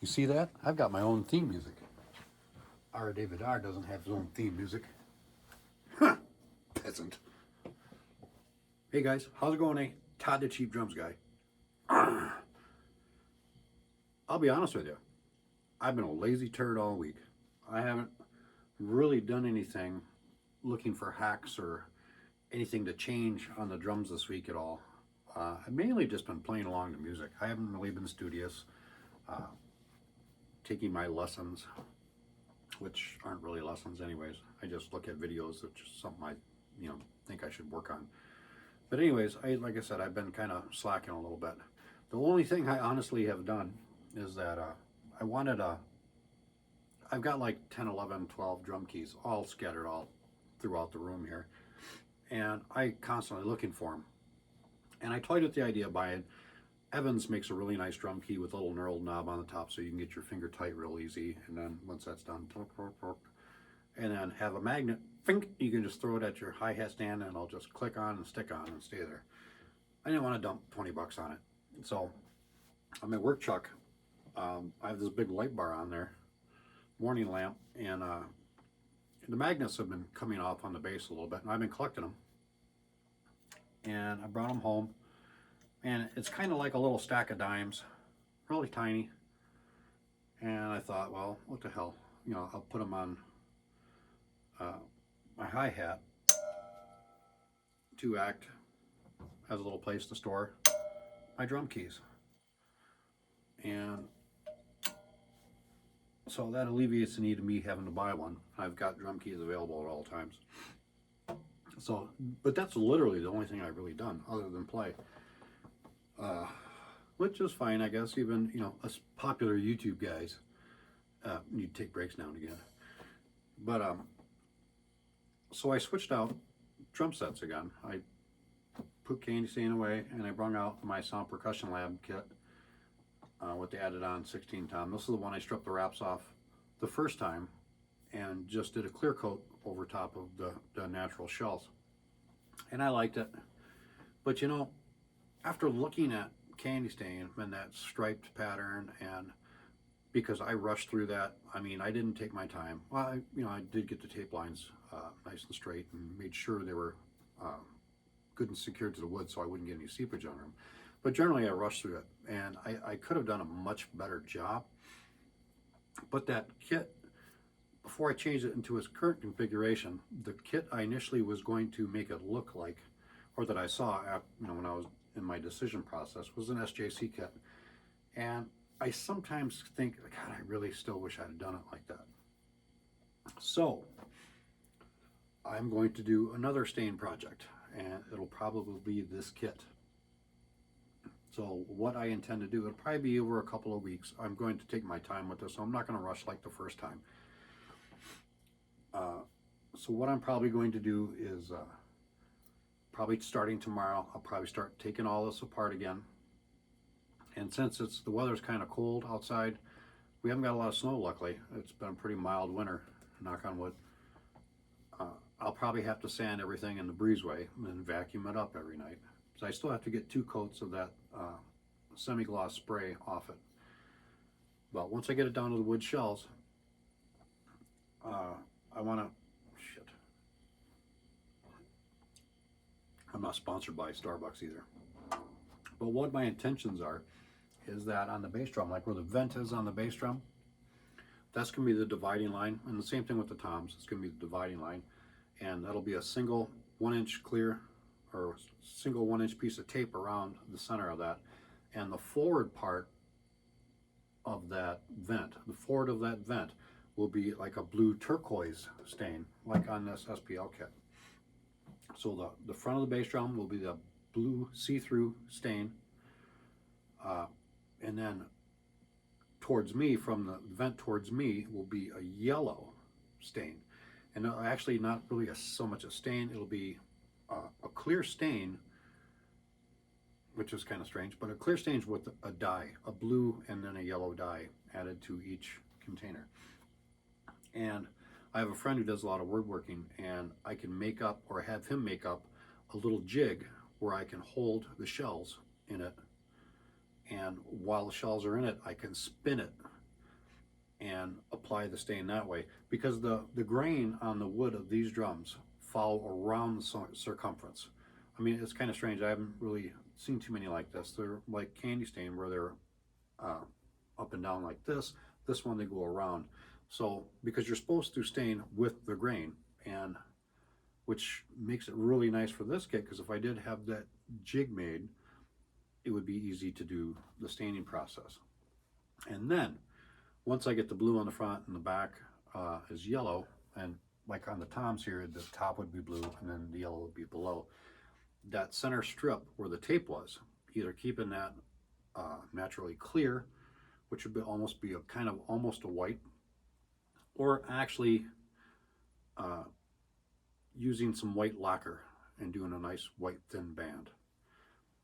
You see that? I've got my own theme music. Our David R doesn't have his own theme music. Huh, peasant. Hey guys, how's it going, eh? Todd the Cheap Drums guy. I'll be honest with you. I've been a lazy turd all week. I haven't really done anything looking for hacks or anything to change on the drums this week at all. I've mainly just been playing along to music. I haven't really been studious, taking my lessons, which aren't really lessons anyways. I just look at videos, which is something I, think I should work on. But anyways, like I said, I've been kind of slacking a little bit. The only thing I honestly have done is that I wanted I've got like 10, 11, 12 drum keys all scattered all throughout the room here. And I constantly looking for them. And I toyed with the idea of buying, Evans makes a really nice drum key with a little knurled knob on the top so you can get your finger tight real easy. And then once that's done, and then have a magnet, you can just throw it at your hi-hat stand and it'll just click on and stick on and stay there. I didn't want to dump 20 bucks on it. So on my work truck, I have this big light bar on there, morning lamp, and the magnets have been coming off on the base a little bit, and I've been collecting them. And I brought them home, and it's kind of like a little stack of dimes, really tiny. And I thought, well, what the hell, I'll put them on my hi-hat to act as a little place to store my drum keys. And so that alleviates the need of me having to buy one. I've got drum keys available at all times. So, but that's literally the only thing I've really done other than play. Which is fine, I guess. Even, us popular YouTube guys need to take breaks now and again. But, so I switched out drum sets again. I put Candy Stain away and I brought out my Sound Percussion Lab kit with the added on 16 tom. This is the one I stripped the wraps off the first time and just did a clear coat over top of the natural shells. And I liked it. But after looking at Candy Stain and that striped pattern, and because I rushed through that, I didn't take my time. Well, I did get the tape lines nice and straight and made sure they were good and secured to the wood so I wouldn't get any seepage on them. But generally I rushed through it, and I could have done a much better job. But that kit, before I changed it into its current configuration, the kit I initially was going to make it look like, or that I saw when I was in my decision process, was an SJC kit. And I sometimes think, God, I really still wish I had done it like that. So I'm going to do another stain project, and it'll probably be this kit. So what I intend to do, it'll probably be over a couple of weeks. I'm going to take my time with this, so I'm not going to rush like the first time. So what I'm probably going to do is, probably starting tomorrow, I'll probably start taking all this apart again. And since the weather's kind of cold outside, we haven't got a lot of snow, luckily. It's been a pretty mild winter, knock on wood. I'll probably have to sand everything in the breezeway and vacuum it up every night. So I still have to get 2 coats of that semi-gloss spray off it. But once I get it down to the wood shells, I want to, I'm not sponsored by Starbucks either. But what my intentions are is that on the bass drum, like where the vent is on the bass drum, that's going to be the dividing line. And the same thing with the toms, it's going to be the dividing line. And that'll be a single 1-inch clear, or single 1-inch piece of tape around the center of that. And the forward part of that vent, the forward of that vent will be like a blue turquoise stain, like on this SPL kit. So the front of the bass drum will be the blue see-through stain, and then towards me, from the vent towards me, will be a yellow stain. And actually not really so much a stain, it'll be a clear stain, which is kind of strange, but a clear stain with a dye, a blue and then a yellow dye added to each container. And I have a friend who does a lot of woodworking, and I can make up, or have him make up, a little jig where I can hold the shells in it, and while the shells are in it, I can spin it and apply the stain that way, because the grain on the wood of these drums follow around the circumference. I mean, it's kind of strange. I haven't really seen too many like this. They're like candy stain where they're uh, up and down like this. This one they go around. So because you're supposed to stain with the grain, and which makes it really nice for this kit, because if I did have that jig made, it would be easy to do the staining process. And then once I get the blue on the front and the back is yellow, and like on the toms here, the top would be blue and then the yellow would be below. That center strip where the tape was, either keeping that naturally clear, which would almost be a kind of almost a white, or actually using some white lacquer and doing a nice white thin band.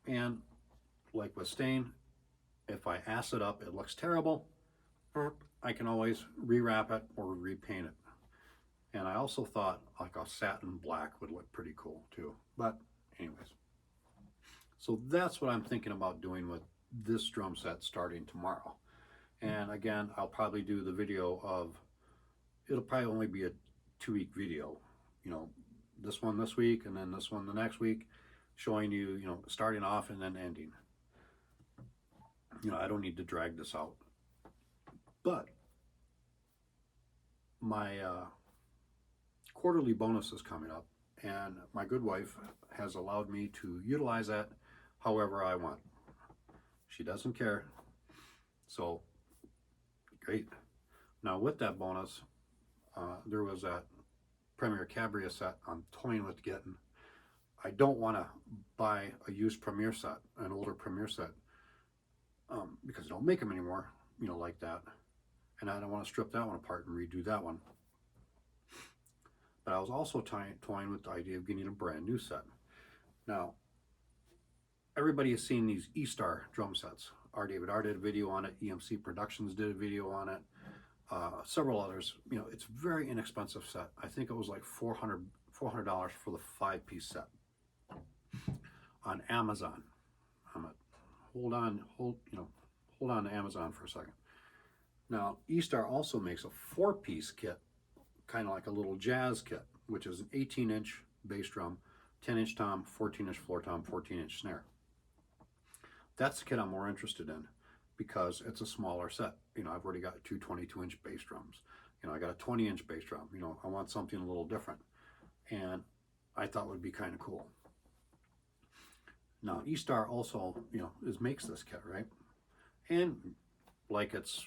And like with stain, if I acid up, it looks terrible, I can always rewrap it or repaint it. And I also thought like a satin black would look pretty cool too. But anyways, so that's what I'm thinking about doing with this drum set starting tomorrow. And again, I'll probably do the video of, it'll probably only be a 2-week video, you know, this one this week and then this one the next week, showing you, you know, starting off and then ending. You know, I don't need to drag this out. But my quarterly bonus is coming up, and my good wife has allowed me to utilize that however I want. She doesn't care. So great. Now with that bonus, there was that Premier Cabria set I'm toying with getting. I don't want to buy a used Premier set, an older Premier set, because they don't make them anymore, you know, like that. And I don't want to strip that one apart and redo that one. But I was also toying with the idea of getting a brand new set. Now, everybody has seen these Eastar drum sets. R. David R. did a video on it. EMC Productions did a video on it. Several others. You know, it's a very inexpensive set. I think it was like $400 for the 5-piece set on Amazon. Hold on to Amazon for a second. Now, Eastar also makes a 4-piece kit, kind of like a little jazz kit, which is an 18-inch bass drum, 10-inch tom, 14-inch floor tom, 14-inch snare. That's the kit I'm more interested in because it's a smaller set. You know, I've already got 2 22-inch bass drums. You know, I got a 20-inch bass drum. You know, I want something a little different. And I thought it would be kind of cool. Now, Eastar also, you know, makes this kit, right? And like its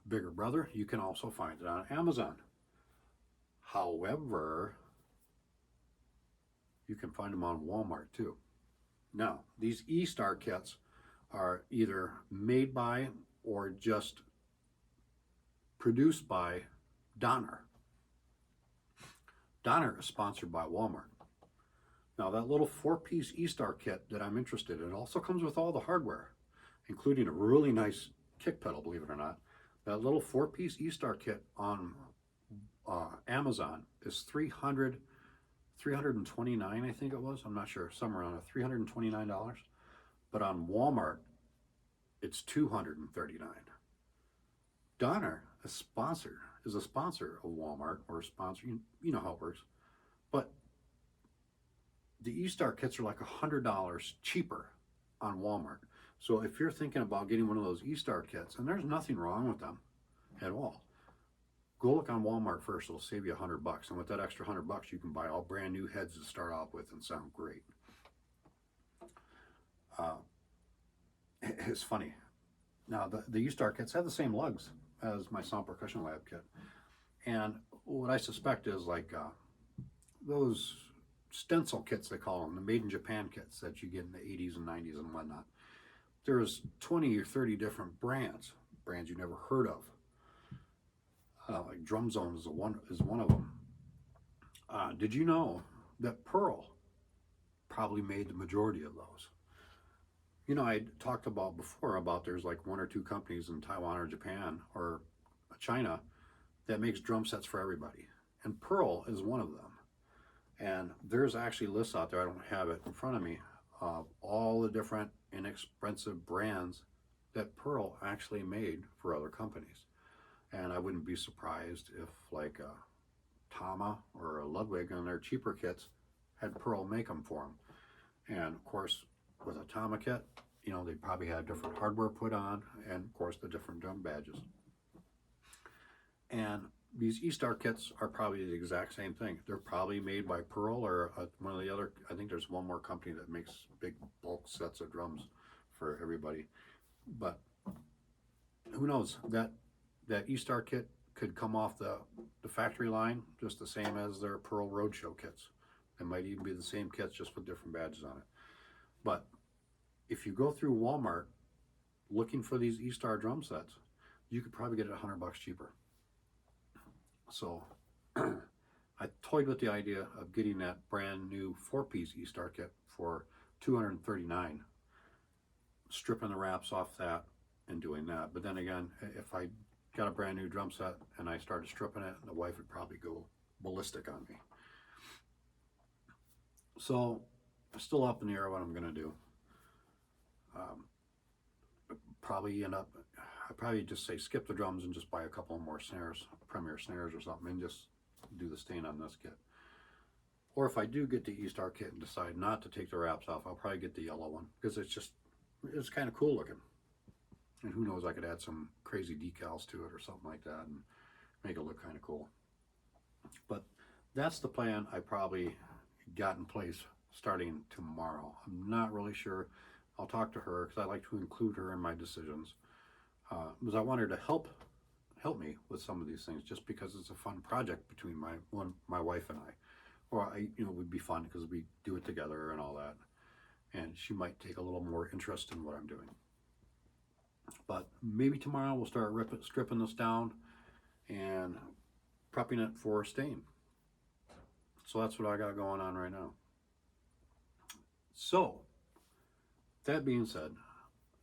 bigger brother, you can also find it on Amazon. However, you can find them on Walmart too. Now, these Eastar kits are either made by or just produced by Donner. Donner is sponsored by Walmart. Now, that little 4-piece Eastar kit that I'm interested in also comes with all the hardware, including a really nice kick pedal, believe it or not. That little 4-piece Eastar kit on Amazon is $329, I think it was. I'm not sure, somewhere around $329. But on Walmart, it's $239. Donner is a sponsor of Walmart, or a sponsor, you know how it works. But the Eastar kits are like $100 cheaper on Walmart. So if you're thinking about getting one of those Eastar kits, and there's nothing wrong with them at all, go look on Walmart first. It'll save you $100, and with that extra $100, you can buy all brand new heads to start off with and sound great. It's funny. Now the Eastar kits have the same lugs as my Sound Percussion Lab kit, and what I suspect is like those stencil kits, they call them, the made in Japan kits that you get in the 80s and 90s and whatnot. There's 20 or 30 different brands you never heard of. Like Drum Zone is one of them. Did you know that Pearl probably made the majority of those? You know, I talked about before about there's like 1 or 2 companies in Taiwan or Japan or China that makes drum sets for everybody, and Pearl is one of them. And there's actually lists out there, I don't have it in front of me, of all the different inexpensive brands that Pearl actually made for other companies. And I wouldn't be surprised if like a Tama or a Ludwig on their cheaper kits had Pearl make them for them. And of course, with a Tama kit, you know, they probably had different hardware put on, and of course the different drum badges. And these Eastar kits are probably the exact same thing. They're probably made by Pearl or one of the other, I think there's one more company that makes big bulk sets of drums for everybody. But who knows, that Eastar kit could come off the factory line just the same as their Pearl Roadshow kits. It might even be the same kits, just with different badges on it. But if you go through Walmart looking for these Eastar drum sets, you could probably get it $100 cheaper. So I toyed with the idea of getting that brand new 4-piece Eastar kit for $239, stripping the wraps off that and doing that. But then again, if I got a brand new drum set and I started stripping it, the wife would probably go ballistic on me. So I'm still up in the air what I'm going to do. Probably end up, I probably just say skip the drums and just buy a couple more snares, Premier snares or something, and just do the stain on this kit. Or if I do get the Eastar kit and decide not to take the wraps off, I'll probably get the yellow one, because it's kind of cool looking. And who knows, I could add some crazy decals to it or something like that and make it look kind of cool. But that's the plan I probably got in place starting tomorrow. I'm not really sure. I'll talk to her because I like to include her in my decisions. Because I want her to help me with some of these things, just because it's a fun project between my wife and I. Or it would be fun because we do it together and all that. And she might take a little more interest in what I'm doing. But maybe tomorrow we'll start stripping this down and prepping it for stain. So that's what I got going on right now. So, that being said,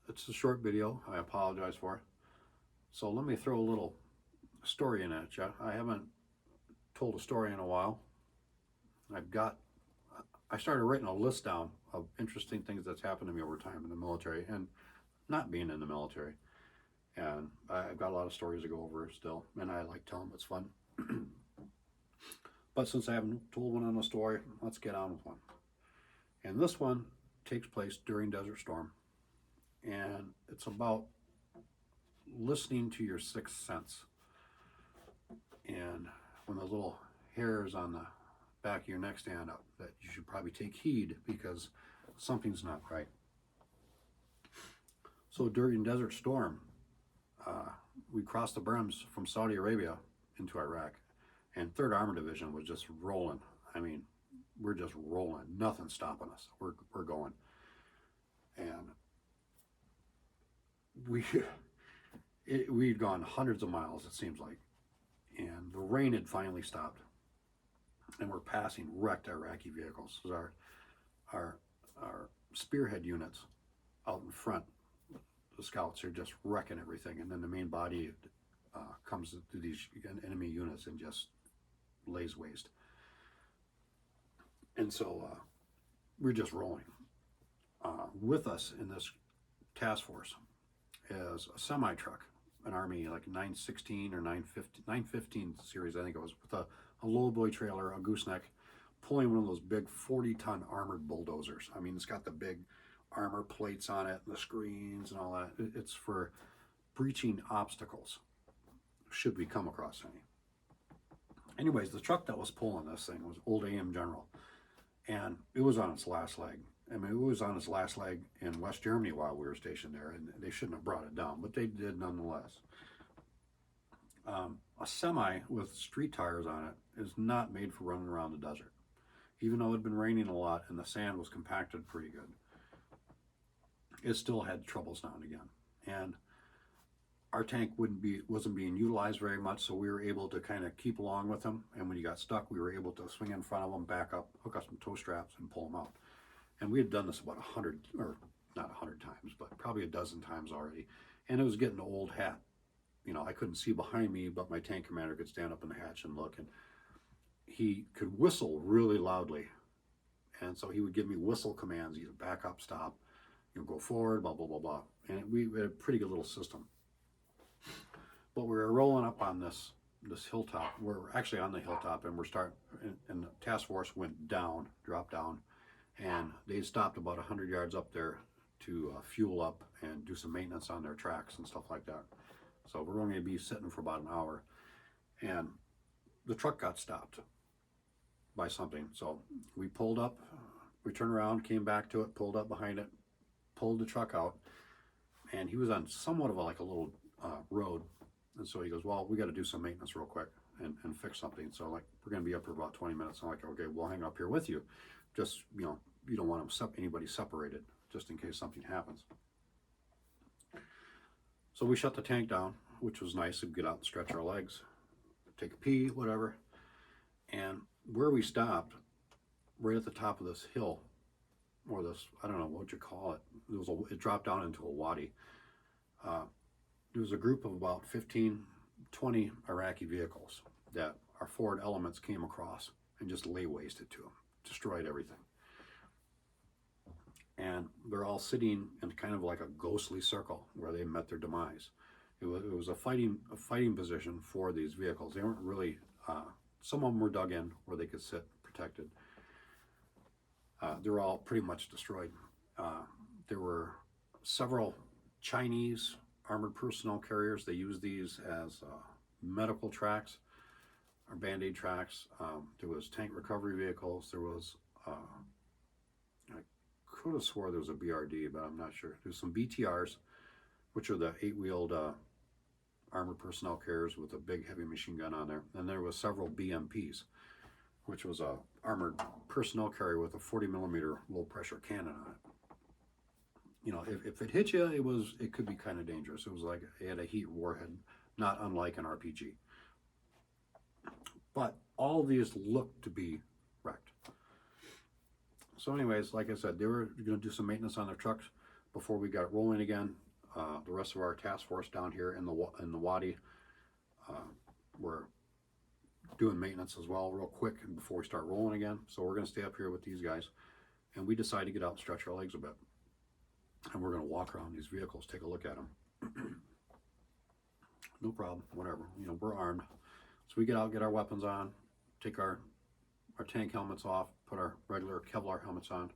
it's a short video. I apologize for it. So let me throw a little story in at you. I haven't told a story in a while. I started writing a list down of interesting things that's happened to me over time in the military and not being in the military. And I've got a lot of stories to go over still, and I like telling them. It's fun. But since I haven't told one on a story, let's get on with one. And this one takes place during Desert Storm, and it's about listening to your sixth sense. And when the little hairs on the back of your neck stand up, that you should probably take heed because something's not right. So during Desert Storm, we crossed the Brims from Saudi Arabia into Iraq, and 3rd Armored Division was just rolling. I mean, we're just rolling. Nothing's stopping us. We're going. And we'd gone hundreds of miles, it seems like. And the rain had finally stopped. And we're passing wrecked Iraqi vehicles. Our spearhead units out in front, the scouts are just wrecking everything. And then the main body comes to these enemy units and just lays waste. And so we're just rolling. With us in this task force is a semi-truck, an Army like 916 or 915 series, I think it was, with a lowboy trailer, a gooseneck, pulling one of those big 40-ton armored bulldozers. I mean, it's got the big armor plates on it, and the screens and all that. It's for breaching obstacles, should we come across any. Anyways, the truck that was pulling this thing was old AM General, and it was on its last leg. I mean, it was on its last leg in West Germany while we were stationed there, and they shouldn't have brought it down, but they did nonetheless. A semi with street tires on it is not made for running around the desert. Even though it had been raining a lot and the sand was compacted pretty good, it still had troubles now and again. And our tank wasn't being utilized very much, so we were able to kind of keep along with them. And when you got stuck, we were able to swing in front of them, back up, hook up some tow straps, and pull them out. And we had done this about 100, or not 100 times, but probably a dozen times already. And it was getting an old hat. You know, I couldn't see behind me, but my tank commander could stand up in the hatch and look, and he could whistle really loudly. And so he would give me whistle commands, either back up, stop, go forward, blah, blah, blah, blah. And we had a pretty good little system. But we were rolling up on this hilltop. We're actually on the hilltop, and and the task force went down, dropped down, and they stopped about 100 yards up there to fuel up and do some maintenance on their tracks and stuff like that. So we're only going to be sitting for about an hour, and the truck got stopped by something. So we pulled up, we turned around, came back to it, pulled up behind it, pulled the truck out, and he was on somewhat of a little road. And so he goes, well, we got to do some maintenance real quick and fix something. So like, we're going to be up for about 20 minutes. I'm like, okay, we'll hang up here with you. Just, you don't want anybody separated just in case something happens. So we shut the tank down, which was nice. We'd get out and stretch our legs, take a pee, whatever. And where we stopped, right at the top of this hill, or this, I don't know what you call it, it dropped down into a wadi. There was a group of about 15, 20 Iraqi vehicles that our Ford Elements came across and just lay wasted to them, destroyed everything. And they're all sitting in kind of like a ghostly circle where they met their demise. It was a fighting position for these vehicles. They weren't really, some of them were dug in where they could sit protected. They were all pretty much destroyed. There were several Chinese armored personnel carriers. They use these as medical tracks or Band-Aid tracks. There was tank recovery vehicles. There was, I could have swore there was a BRD, but I'm not sure. There's some BTRs, which are the 8-wheeled armored personnel carriers with a big heavy machine gun on there. And there was several BMPs, which was a armored personnel carrier with a 40mm low pressure cannon on it. If it hit you, it could be kind of dangerous. It was like it had a heat warhead, not unlike an RPG. But all of these looked to be wrecked. So anyways, like I said, they were going to do some maintenance on their trucks before we got rolling again. The rest of our task force down here in the wadi were doing maintenance as well real quick before we start rolling again. So we're going to stay up here with these guys, and we decided to get out and stretch our legs a bit. And we're going to walk around these vehicles, take a look at them. No problem, whatever. We're armed. So we get out, get our weapons on, take our tank helmets off, put our regular Kevlar helmets on,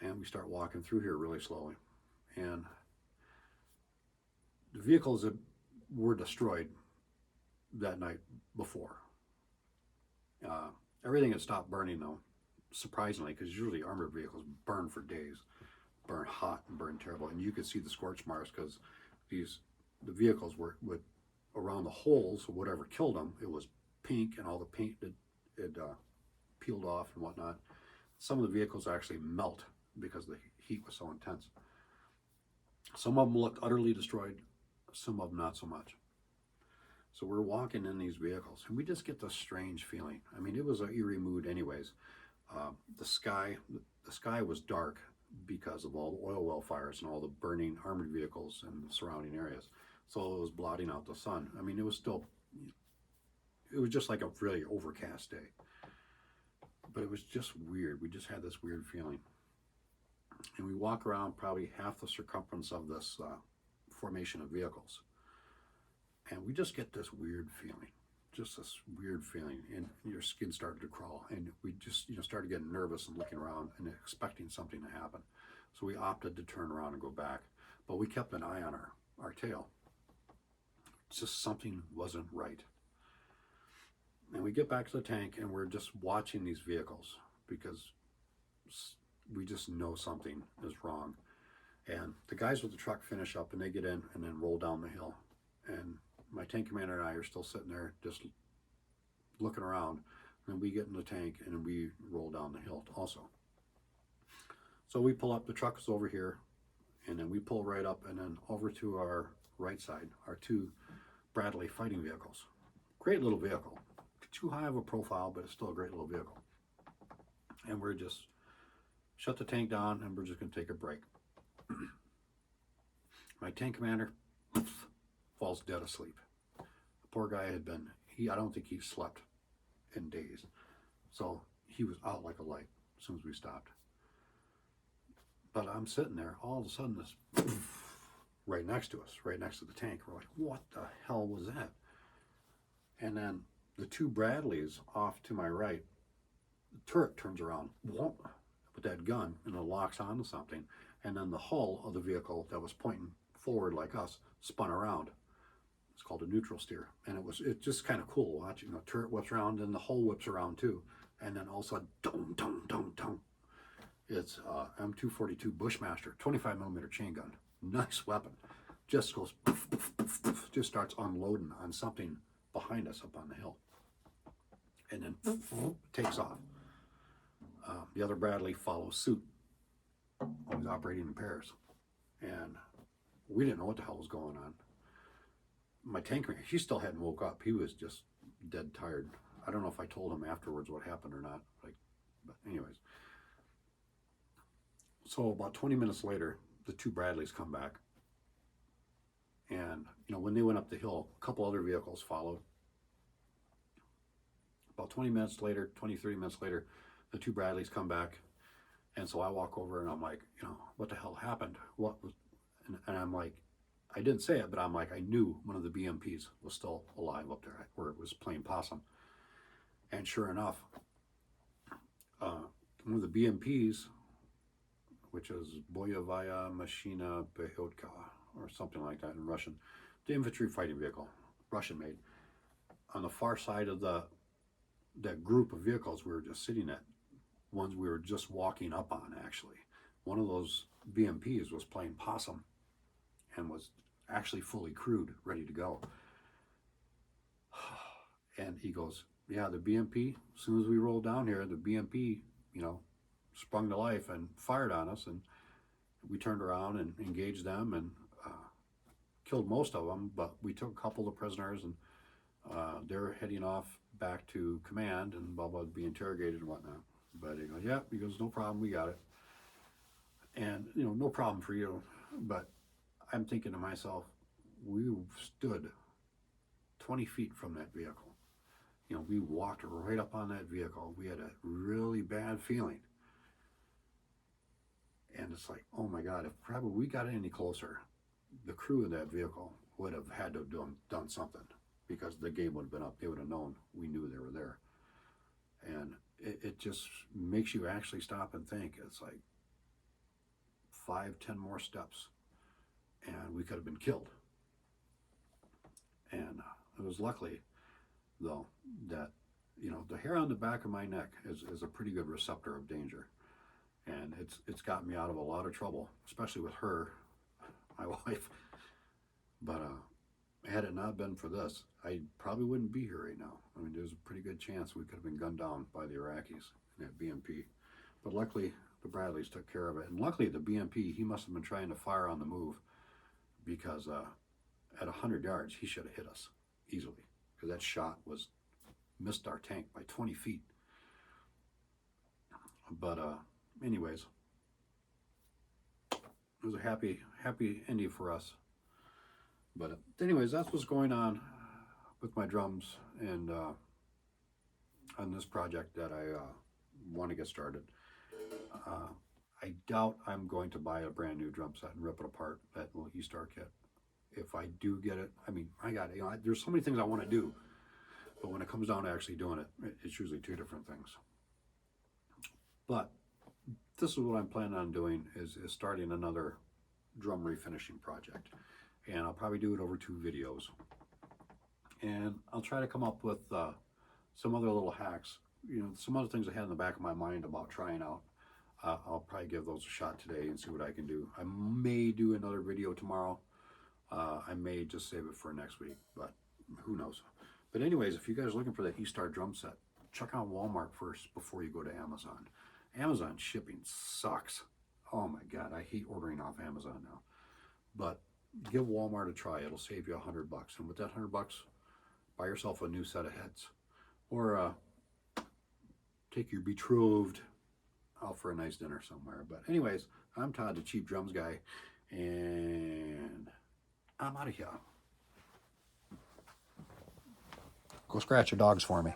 and we start walking through here really slowly. And the vehicles that were destroyed that night before, everything had stopped burning though, surprisingly, because usually armored vehicles burn for days. Burn hot and burn terrible, and you could see the scorch marks because the vehicles were around the holes, whatever killed them, it was pink, and all the paint had peeled off and whatnot. Some of the vehicles actually melt because the heat was so intense. Some of them looked utterly destroyed, some of them not so much. So we're walking in these vehicles, and we just get this strange feeling. I mean, it was an eerie mood anyways. The sky was dark because of all the oil well fires and all the burning armored vehicles in the surrounding areas. So it was blotting out the sun. I mean, it was just like a really overcast day. But it was just weird. We just had this weird feeling. And we walk around probably half the circumference of this formation of vehicles. And we just get this weird feeling. Just this weird feeling, and your skin started to crawl, and we just started getting nervous and looking around and expecting something to happen. So we opted to turn around and go back, but we kept an eye on our tail. Just something wasn't right. And we get back to the tank, and we're just watching these vehicles because we just know something is wrong. And the guys with the truck finish up, and they get in and then roll down the hill. And my tank commander and I are still sitting there just looking around, and we get in the tank and we roll down the hill also. So we pull up, the truck is over here, and then we pull right up and then over to our right side, our two Bradley fighting vehicles. Great little vehicle. Too high of a profile, but it's still a great little vehicle. And we're just shut the tank down, and we're just going to take a break. My tank commander falls dead asleep. The poor guy I don't think he slept in days. So he was out like a light as soon as we stopped. But I'm sitting there, all of a sudden this right next to us, right next to the tank. We're like, what the hell was that? And then the two Bradleys off to my right, the turret turns around with that gun and it locks onto something. And then the hull of the vehicle that was pointing forward like us spun around. It's called a neutral steer. And it's just kind of cool watching. The turret whips around and the hull whips around too. And then all of a sudden, dum, dum, dum, dum. It's M242 Bushmaster, 25 millimeter chain gun. Nice weapon. Just goes, poof, poof, poof, poof, just starts unloading on something behind us up on the hill. And then poof, takes off. The other Bradley follows suit. Always operating in pairs. And we didn't know what the hell was going on. My tank man, he still hadn't woke up. He was just dead tired. I don't know if I told him afterwards what happened or not. But anyways. So about 20 minutes later, the two Bradleys come back. And, when they went up the hill, a couple other vehicles followed. About 20 minutes later, 20, 30 minutes later, the two Bradleys come back. And so I walk over and I'm like, what the hell happened? What was, and I'm like, I didn't say it, but I'm like, I knew one of the BMPs was still alive up there where it was playing possum. And sure enough, one of the BMPs, which is Boyovaya Machina Behotka, or something like that in Russian, the infantry fighting vehicle, Russian made. On the far side of that group of vehicles we were just sitting at, ones we were just walking up on actually, one of those BMPs was playing possum and was actually fully crewed, ready to go. And he goes, yeah, the BMP, as soon as we rolled down here, the BMP, sprung to life and fired on us, and we turned around and engaged them and killed most of them, but we took a couple of prisoners, and they're heading off back to command and blah, blah, be interrogated and whatnot. But he goes, yeah, he goes, no problem, we got it. And, no problem for you. But I'm thinking to myself, we stood 20 feet from that vehicle. We walked right up on that vehicle. We had a really bad feeling. And it's like, oh my God, if probably we got any closer, the crew of that vehicle would have had to have done something, because the game would have been up. They would have known we knew they were there. And it just makes you actually stop and think. It's like 5-10 more steps and we could have been killed. And it was luckily, though, that the hair on the back of my neck is a pretty good receptor of danger. And it's gotten me out of a lot of trouble, especially with her, my wife. But had it not been for this, I probably wouldn't be here right now. I mean, there's a pretty good chance we could have been gunned down by the Iraqis in that BMP. But luckily, the Bradleys took care of it. And luckily, the BMP, he must have been trying to fire on the move, because at 100 yards, he should have hit us easily, because that shot missed our tank by 20 feet. But anyways, it was a happy ending for us. But anyways, that's what's going on with my drums and on this project that I want to get started. I doubt I'm going to buy a brand new drum set and rip it apart, that little Eastar kit. If I do get it, I mean, I got it. There's so many things I want to do, but when it comes down to actually doing it, it's usually two different things. But this is what I'm planning on doing, is starting another drum refinishing project. And I'll probably do it over 2 videos. And I'll try to come up with some other little hacks, some other things I had in the back of my mind about trying out. I'll probably give those a shot today and see what I can do. I may do another video tomorrow. I may just save it for next week, but who knows. But anyways, if you guys are looking for that Eastar drum set, check out Walmart first before you go to Amazon. Amazon shipping sucks. Oh my God, I hate ordering off Amazon now. But give Walmart a try. It'll save you $100. And with that $100, buy yourself a new set of heads. Or take your betrothed out for a nice dinner somewhere. But anyways, I'm Todd, the Cheap Drums Guy, and I'm out of here. Go scratch your dogs for me.